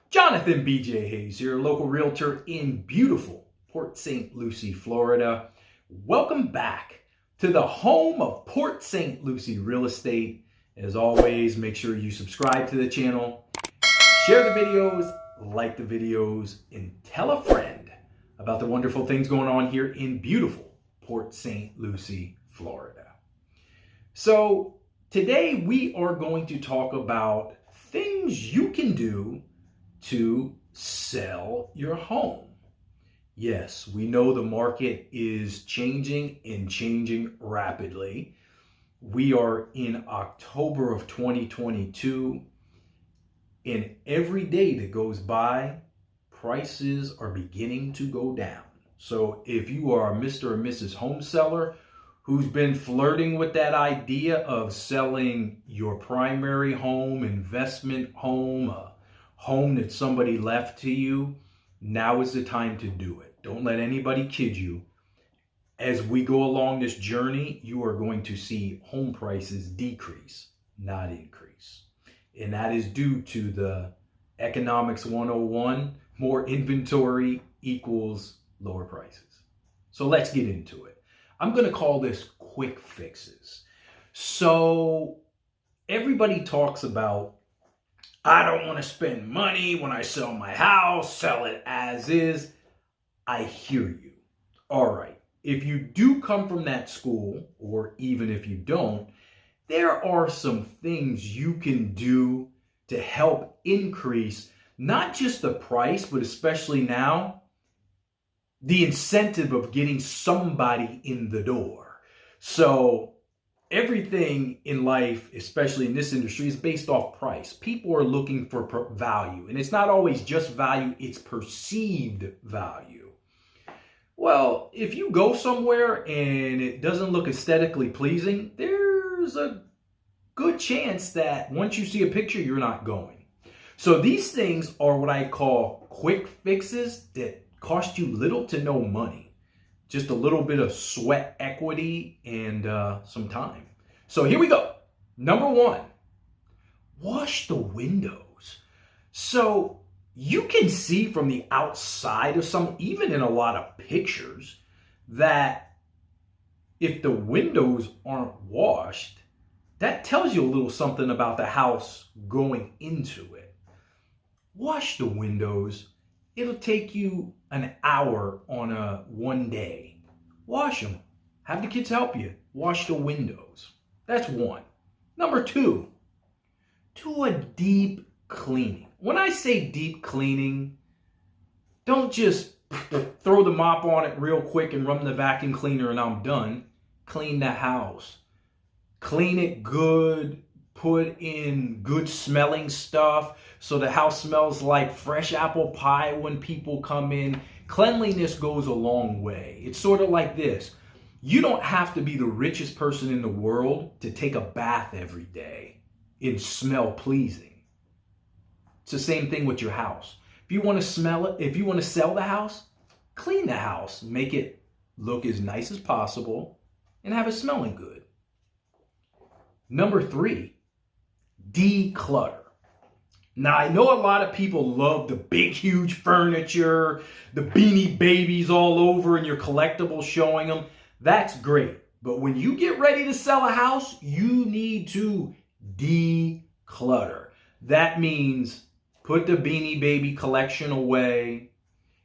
Jonathan B.J. Hayes here, local realtor in beautiful Port St. Lucie, Florida. Welcome back to the home of Port St. Lucie real estate. As always, make sure you subscribe to the channel, share the videos, like the videos, and tell a friend about the wonderful things going on here in beautiful Port St. Lucie, Florida. So today we are going to talk about things you can do to sell your home. Yes, we know the market is changing and changing rapidly. We are in October of 2022, and every day that goes by, prices are beginning to go down. So if you are a Mr. or Mrs. home seller who's been flirting with that idea of selling your primary home, investment home, a home that somebody left to you, now is the time to do it. Don't let anybody kid you. As we go along this journey, you are going to see home prices decrease, not increase. And that is due to the Economics 101, more inventory equals lower prices. So let's get into it. I'm going to call this quick fixes. So everybody talks about, I don't want to spend money when I sell my house, sell it as is. I hear you. All right. If you do come from that school, or even if you don't, there are some things you can do to help increase not just the price, but especially now, the incentive of getting somebody in the door. So everything in life, especially in this industry, is based off price. People are looking for value, and it's not always just value, it's perceived value. Well, if you go somewhere and it doesn't look aesthetically pleasing, there's a good chance that once you see a picture, you're not going. So these things are what I call quick fixes that cost you little to no money. Just a little bit of sweat equity and some time. So here we go. Number one, wash the windows. So you can see from the outside of some, even in a lot of pictures, that if the windows aren't washed, that tells you a little something about the house going into it. Wash the windows. It'll take you an hour on one day. Wash them. Have the kids help you. Wash the windows. That's one. Number two, do a deep cleaning. When I say deep cleaning, don't just throw the mop on it real quick and run the vacuum cleaner and I'm done. Clean the house. Clean it good. Put in good smelling stuff so the house smells like fresh apple pie when people come in. Cleanliness goes a long way. It's sort of like this. You don't have to be the richest person in the world to take a bath every day and smell pleasing. It's the same thing with your house. If you want to smell it, if you want to sell the house, clean the house. Make it look as nice as possible and have it smelling good. Number three, declutter. Now, I know a lot of people love the big, huge furniture, the Beanie Babies all over and your collectibles showing them. That's great. But when you get ready to sell a house, you need to declutter. That means put the Beanie Baby collection away,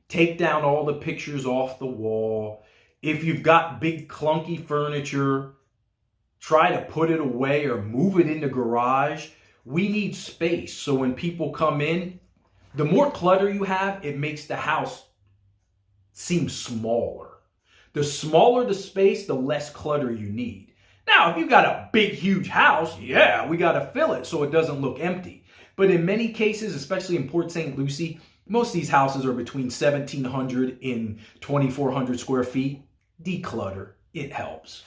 take down all the pictures off the wall. If you've got big, clunky furniture, try to put it away or move it in the garage. We need space. So when people come in, the more clutter you have, it makes the house seem smaller. The smaller the space, the less clutter you need. Now, if you got a big, huge house, yeah, we got to fill it so it doesn't look empty. But in many cases, especially in Port St. Lucie, most of these houses are between 1,700 and 2,400 square feet. Declutter. It helps.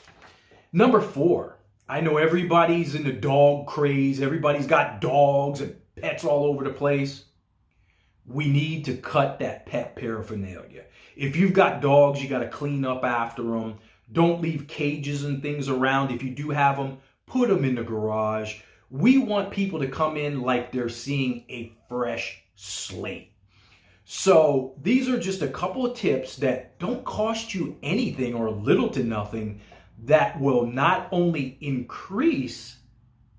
Number four, I know everybody's in the dog craze. Everybody's got dogs and pets all over the place. We need to cut that pet paraphernalia. If you've got dogs, you got to clean up after them. Don't leave cages and things around. If you do have them, put them in the garage. We want people to come in like they're seeing a fresh slate. So these are just a couple of tips that don't cost you anything or little to nothing that will not only increase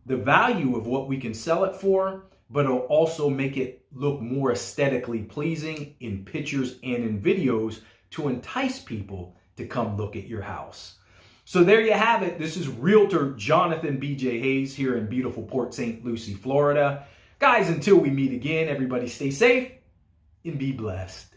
the value of what we can sell it for, but it'll also make it look more aesthetically pleasing in pictures and in videos to entice people to come look at your house. So there you have it. This is Realtor Jonathan B.J. Hayes here in beautiful Port St. Lucie, Florida. Guys, until we meet again, everybody stay safe and be blessed.